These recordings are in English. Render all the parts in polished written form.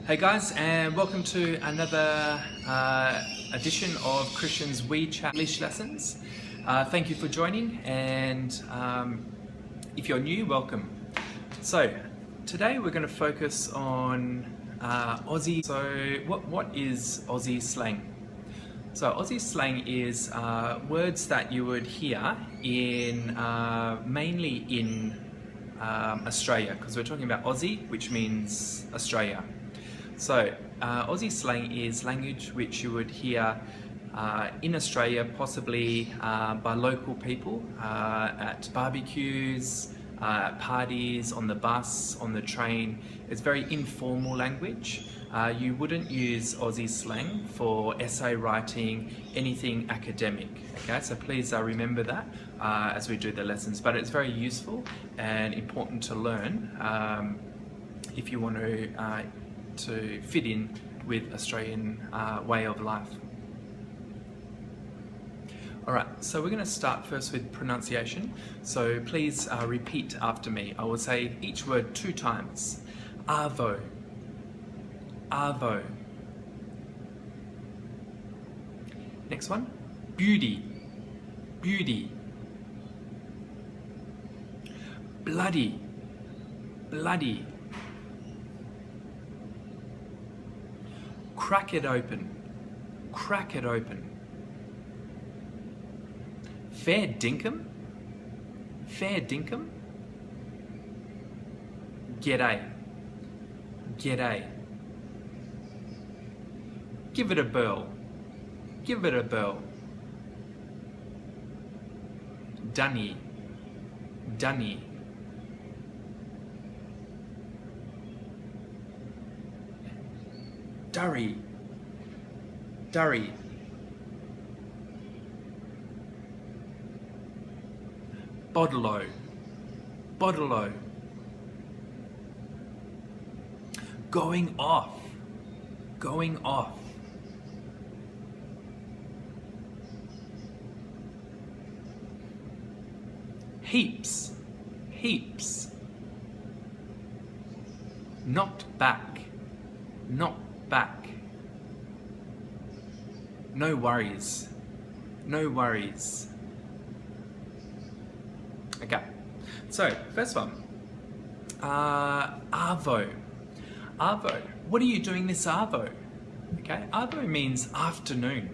Hey guys, and welcome to another edition of Christian's WeChat English lessons. Thank you for joining, and if you're new, welcome. So today we're going to focus on Aussie. So what is Aussie slang? So Aussie slang is words that you would hear in mainly in Australia, because we're talking about Aussie, which means Australia. So Aussie slang is language which you would hear in Australia, possibly by local people at barbecues, at parties, on the bus, on the train. It's very informal language. You wouldn't use Aussie slang for essay writing, anything academic. Okay, so please remember that as we do the lessons. But it's very useful and important to learn if you want to fit in with Australian way of life. Alright, so we're going to start first with pronunciation. So please repeat after me. I will say each word 2 times. Arvo, arvo. Next one, beauty, beauty. Bloody, bloody. Crack it open, crack it open. Fair dinkum, fair dinkum. G'day, g'day. Give it a burl, give it a burl. Dunny, dunny. Durry, durry. Bodlo, bodlo. Going off, going off. Heaps, heaps. Knocked back, knocked back. No worries, no worries. Okay, so first one, arvo, arvo. What are you doing this arvo? Okay, arvo means afternoon,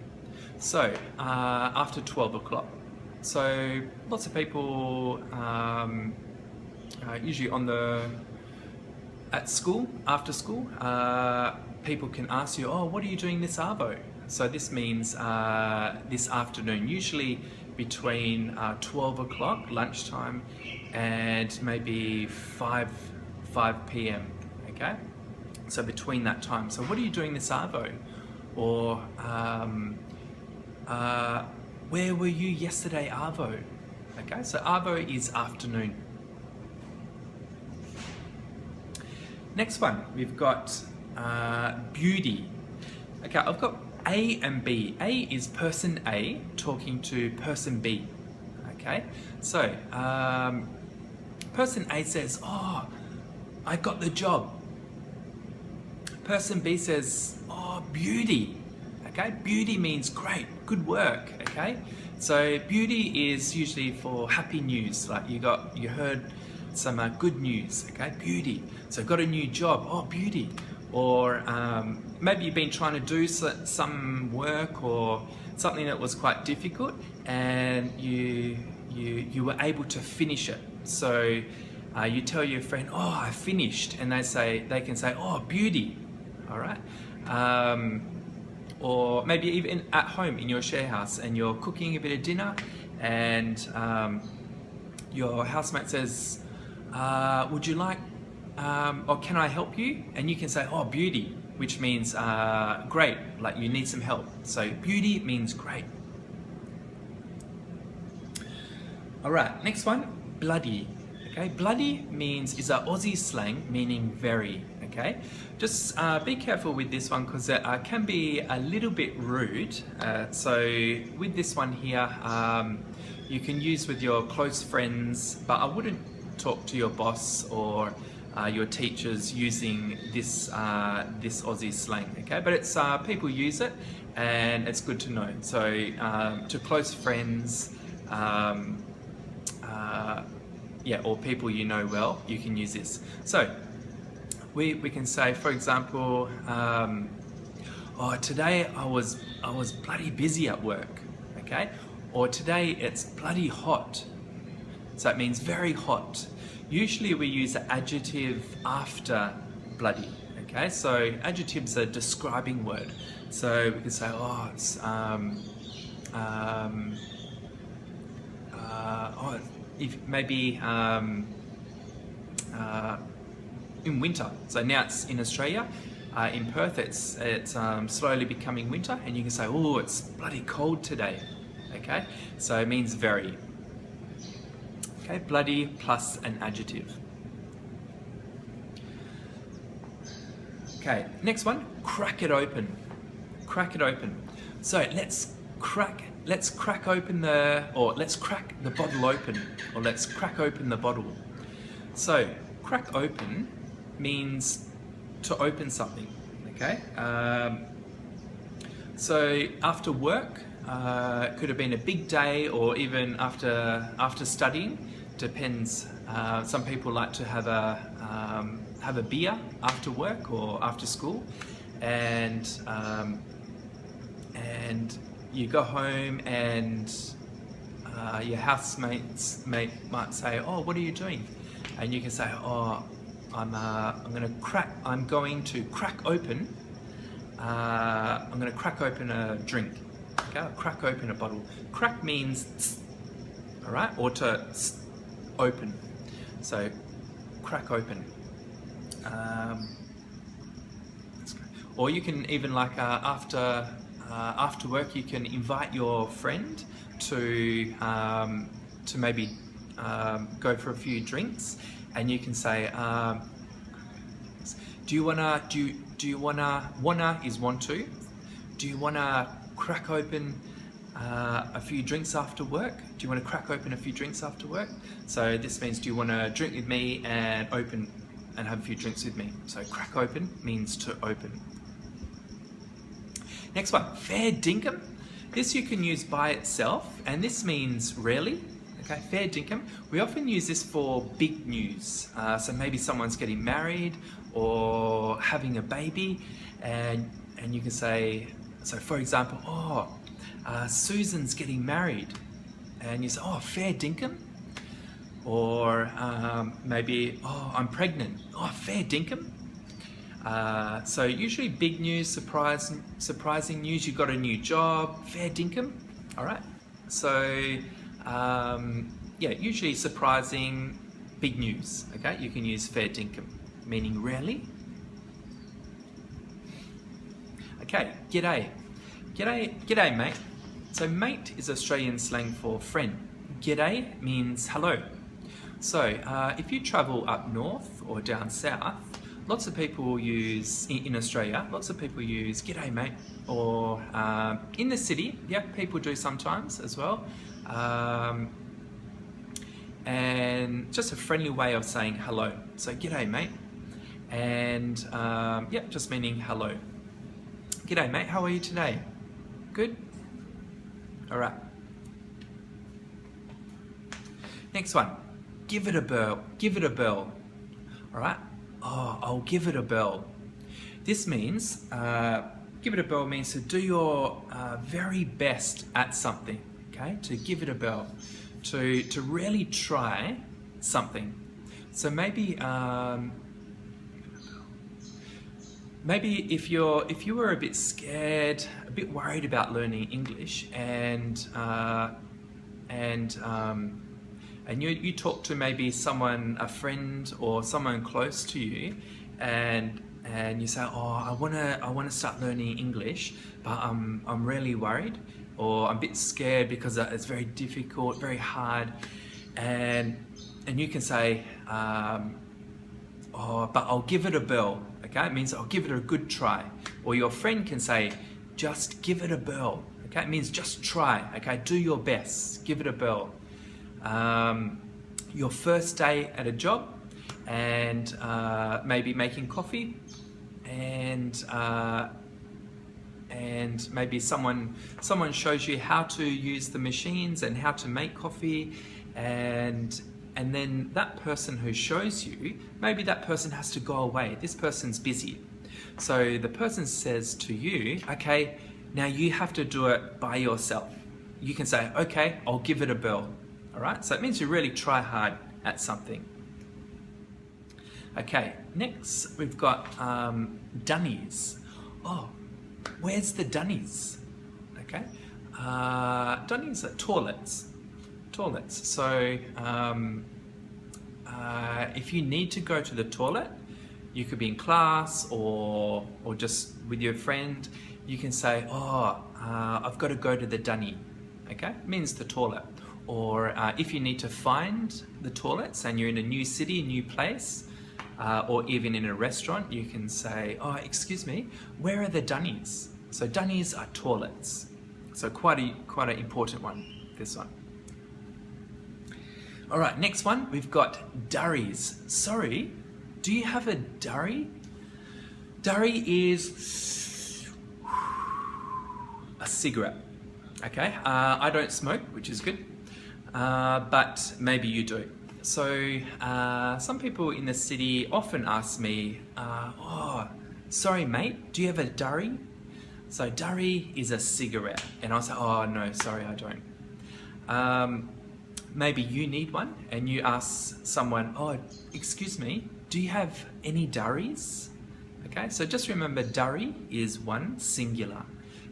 so after 12 o'clock. So lots of people usually at school, after school, people can ask you, oh, what are you doing this arvo? So this means this afternoon, usually between 12 o'clock, lunchtime, and maybe 5 p.m, okay? So between that time. So what are you doing this arvo? Or where were you yesterday arvo? Okay, so arvo is afternoon. Next one, we've got beauty. Okay, I've got A and B. A is person A talking to person B. Okay, so person A says, oh, I got the job. Person B says, oh, beauty. Okay, beauty means great, good work. Okay, so beauty is usually for happy news, like you heard some good news. Okay, beauty. So got a new job. Oh, beauty. Or maybe you've been trying to do some work or something that was quite difficult, and you were able to finish it. So you tell your friend, oh, I finished, and they can say, oh, beauty. All right. Or maybe even at home in your share house, and you're cooking a bit of dinner, and your housemate says, would you like, or can I help you? And you can say, oh, beauty, which means great, like you need some help. So beauty means great. All right, next one, bloody. Okay, bloody is a Aussie slang meaning very. Okay, just be careful with this one, because it can be a little bit rude. So with this one here, you can use with your close friends, but I wouldn't talk to your boss or your teachers using this this Aussie slang. Okay, but it's people use it, and it's good to know. So to close friends, yeah, or people you know well, you can use this. So we can say, for example, oh, today I was bloody busy at work. Okay, or today it's bloody hot. So it means very hot. Usually we use an adjective after bloody. Okay, so adjectives are a describing word. So we can say, oh, it's oh, if maybe in winter. So now it's in Australia. In Perth, it's slowly becoming winter, and you can say, oh, it's bloody cold today. Okay, so it means very. Okay, bloody plus an adjective. Okay, next one, crack it open. Crack it open. So let's crack open let's crack the bottle open, or let's crack open the bottle. So crack open means to open something. Okay. So after work, it could have been a big day, or even after studying. Depends. Some people like to have a beer after work or after school, and you go home, and your housemates might say, "Oh, what are you doing?" And you can say, "Oh, I'm going to crack open a drink." Okay, I'll crack open a bottle. Crack means tss, all right, or to open. So crack open. Or you can even, like, after work, you can invite your friend to maybe go for a few drinks, and you can say, do you wanna is want to? Do you wanna crack open a few drinks after work? Do you want to crack open a few drinks after work? So this means, do you want to drink with me and have a few drinks with me? So crack open means to open. Next one, fair dinkum. This you can use by itself, and this means rarely. Okay, fair dinkum. We often use this for big news. So maybe someone's getting married or having a baby, and you can say, so for example, oh, Susan's getting married, and you say, oh, fair dinkum. Or maybe, oh, I'm pregnant. Oh, fair dinkum. So usually big news, surprising news. You got a new job, fair dinkum. All right. So yeah, usually surprising, big news. Okay, you can use fair dinkum, meaning rarely. Okay, g'day. G'day, mate. So mate is Australian slang for friend. G'day means hello. So if you travel up north or down south, lots of people use, in Australia, lots of people use g'day, mate. Or in the city, yeah, people do sometimes as well. And just a friendly way of saying hello. So g'day, mate. And yeah, just meaning hello. G'day, mate, how are you today? Good? All right. Next one, give it a bell. Give it a bell. All right. Oh, I'll give it a bell. This means, give it a bell means to do your very best at something. Okay, to give it a bell, to really try something. So maybe maybe if you were a bit scared, a bit worried about learning English, and you talk to maybe someone, a friend or someone close to you, and you say, oh, I wanna start learning English, but I'm really worried, or I'm a bit scared because it's very difficult, very hard, and you can say, oh, but I'll give it a bell. Okay, it means I'll give it a good try. Or your friend can say, just give it a bell. Okay, it means just try. Okay, do your best, give it a bell. Your first day at a job, and maybe making coffee, and maybe someone shows you how to use the machines and how to make coffee, and then that person who shows you, maybe that person has to go away. This person's busy. So the person says to you, okay, now you have to do it by yourself. You can say, okay, I'll give it a whirl. All right, so it means you really try hard at something. Okay, next we've got dunnies. Oh, where's the dunnies? Okay, dunnies are toilets. Toilets. So if you need to go to the toilet, you could be in class or just with your friend, you can say, oh, I've got to go to the dunny. Okay, it means the toilet. Or if you need to find the toilets and you're in a new city, a new place, or even in a restaurant, you can say, oh, excuse me, where are the dunnies? So dunnies are toilets. So quite an important one, this one. All right, next one, we've got Dairies. Sorry, do you have a Dairy? Dairy is a cigarette, okay? I don't smoke, which is good, but maybe you do. So some people in the city often ask me, oh, sorry mate, do you have a Dairy? So Dairy is a cigarette, and I'll say, oh no, sorry, I don't. Maybe you need one and you ask someone, oh, excuse me, do you have any Dairies? Okay, so just remember Dairy is one, singular.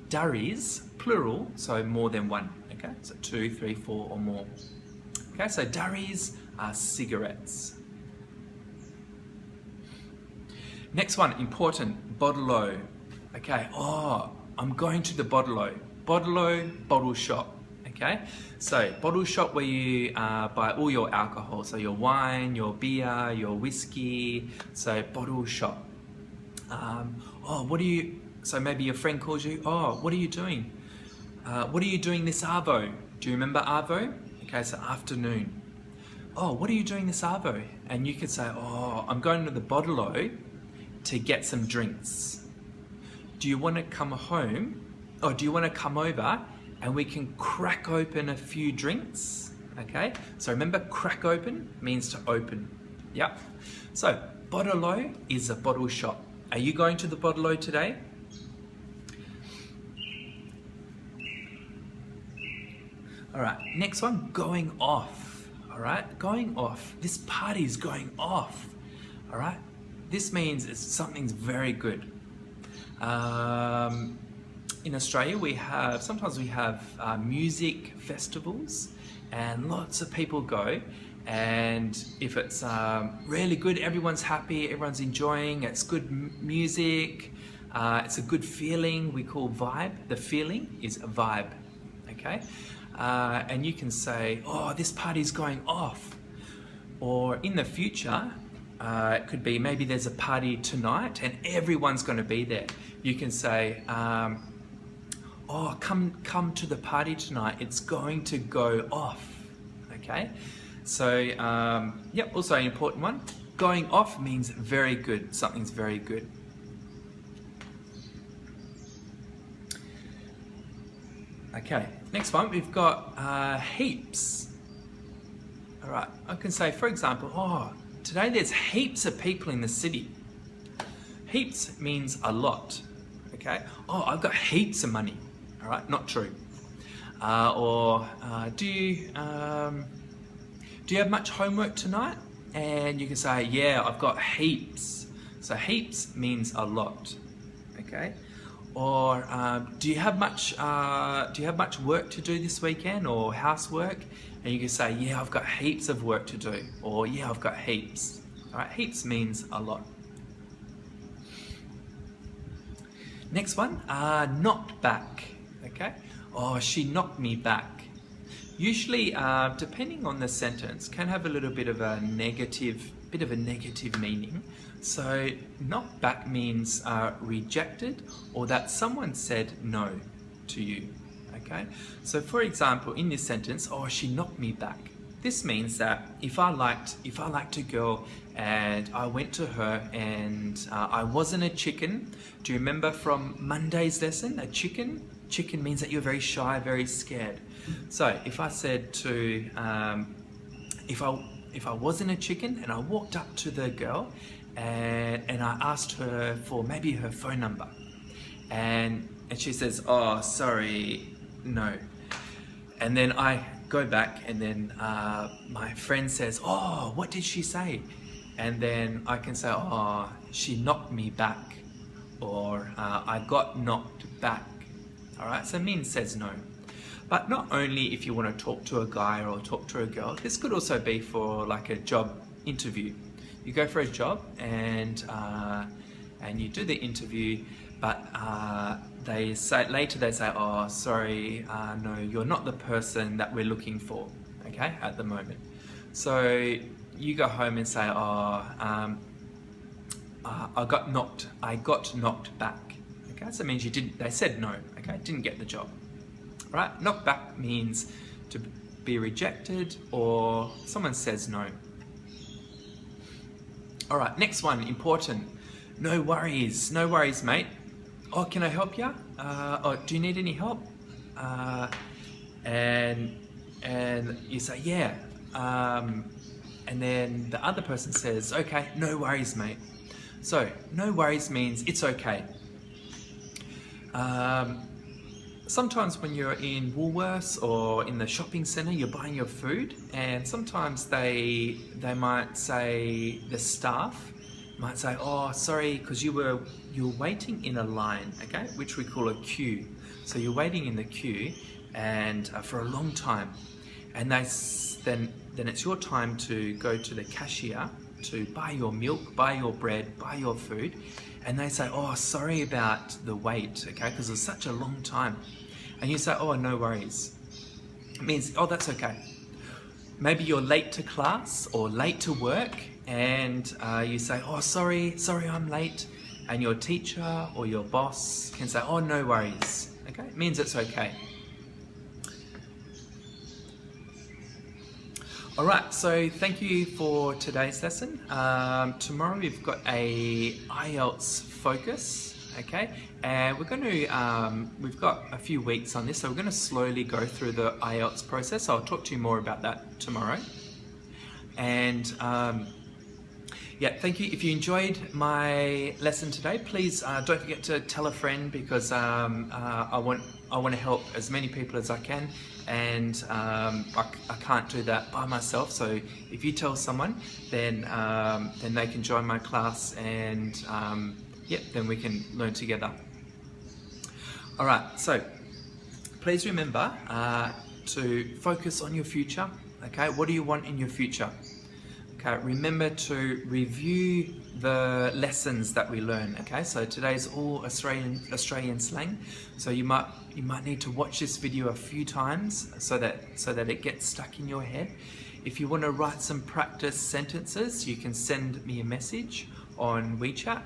Dairies, plural, so more than one. Okay, so 2, 3, 4 or more. Okay, so Dairies are cigarettes. Next one, important, bottle-o. Okay, oh, I'm going to the bottle-o. Bottle-o, bottle shop. Okay, so bottle shop where you buy all your alcohol, so your wine, your beer, your whiskey, so bottle shop. Oh, what do you, so maybe your friend calls you, oh, what are you doing? What are you doing this arvo? Do you remember arvo? Okay, so afternoon. Oh, what are you doing this arvo? And you could say, oh, I'm going to the bottle-o to get some drinks. Do you want to come home? Or do you want to come over and we can crack open a few drinks? Okay, so remember, crack open means to open. Yep. So bottle-o is a bottle shop. Are you going to the bottle-o today? All right, next one, going off. All right, going off. This party's going off. All right, this means something's very good. In Australia, sometimes we have music festivals, and lots of people go. And if it's really good, everyone's happy, everyone's enjoying, it's good music, it's a good feeling, we call vibe. The feeling is a vibe, okay? And you can say, oh, this party's going off. Or in the future, it could be maybe there's a party tonight and everyone's going to be there. You can say, oh, come to the party tonight, it's going to go off, okay? So, yep, also an important one. Going off means very good, something's very good. Okay, next one, we've got heaps. All right, I can say, for example, oh, today there's heaps of people in the city. Heaps means a lot, okay? Oh, I've got heaps of money, all right? Not true. Do you have much homework tonight? And you can say, yeah, I've got heaps. So heaps means a lot, okay? Or do you have much work to do this weekend, or housework? And you can say, yeah, I've got heaps of work to do, or yeah, I've got heaps. All right, heaps means a lot. Next one, knocked back. Okay, oh, she knocked me back. Usually, depending on the sentence, can have a little bit of a negative meaning. So knocked back means rejected, or that someone said no to you. Okay, so for example, in this sentence, oh, she knocked me back. This means that if I liked a girl and I went to her and I wasn't a chicken. Do you remember from Monday's lesson? A chicken means that you're very shy, very scared. So if I said to, if I wasn't a chicken and I walked up to the girl and I asked her for maybe her phone number, and she says, "Oh, sorry, no." And then I go back and then my friend says, "Oh, what did she say?" And then I can say, "Oh, she knocked me back," or "I got knocked back." All right, so mean says no. But not only if you want to talk to a guy or talk to a girl, this could also be for like a job interview. You go for a job and you do the interview, but they say later, "Oh, sorry, no, you're not the person that we're looking for, okay, at the moment." So you go home and say, "Oh, I got knocked back." Okay, so it means they said no, okay, didn't get the job. Right? Knocked back means to be rejected or someone says no. All right, next one, important. No worries, mate. "Oh, can I help you? Oh, do you need any help?" And you say, "Yeah." And then the other person says, "Okay, no worries, mate." So no worries means it's okay. Sometimes when you're in Woolworths or in the shopping centre, you're buying your food, and sometimes they might say, the staff might say, "Oh, sorry, because you were waiting in a line," okay, which we call a queue. So you're waiting in the queue and for a long time, and then it's your time to go to the cashier to buy your milk, buy your bread, buy your food, and they say, "Oh, sorry about the wait," okay, because it's such a long time. And you say, "Oh, no worries." It means, "Oh, that's okay." Maybe you're late to class or late to work, and you say, "Oh, sorry, I'm late." And your teacher or your boss can say, "Oh, no worries." Okay, it means it's okay. All right, so thank you for today's lesson. Tomorrow we've got a IELTS focus, okay? And we've got a few weeks on this, so we're gonna slowly go through the IELTS process. I'll talk to you more about that tomorrow. And yeah, thank you. If you enjoyed my lesson today, please don't forget to tell a friend, because I want to help as many people as I can, and I can't do that by myself. So if you tell someone, then they can join my class, and then we can learn together. All right, so please remember to focus on your future. Okay, what do you want in your future? Okay, remember to review the lessons that we learn. Okay, so today's all Australian slang, so you might need to watch this video a few times so that it gets stuck in your head. If you want to write some practice sentences, you can send me a message on WeChat,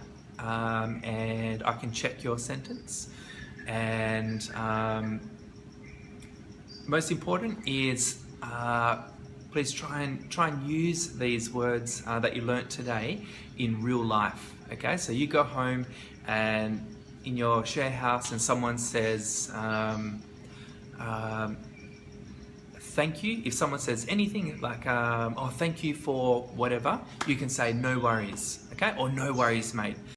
and I can check your sentence. And most important is please try and use these words that you learnt today in real life. Okay, so you go home and in your share house and someone says thank you. If someone says anything like "Oh, thank you for whatever," you can say "No worries," okay, or "No worries, mate."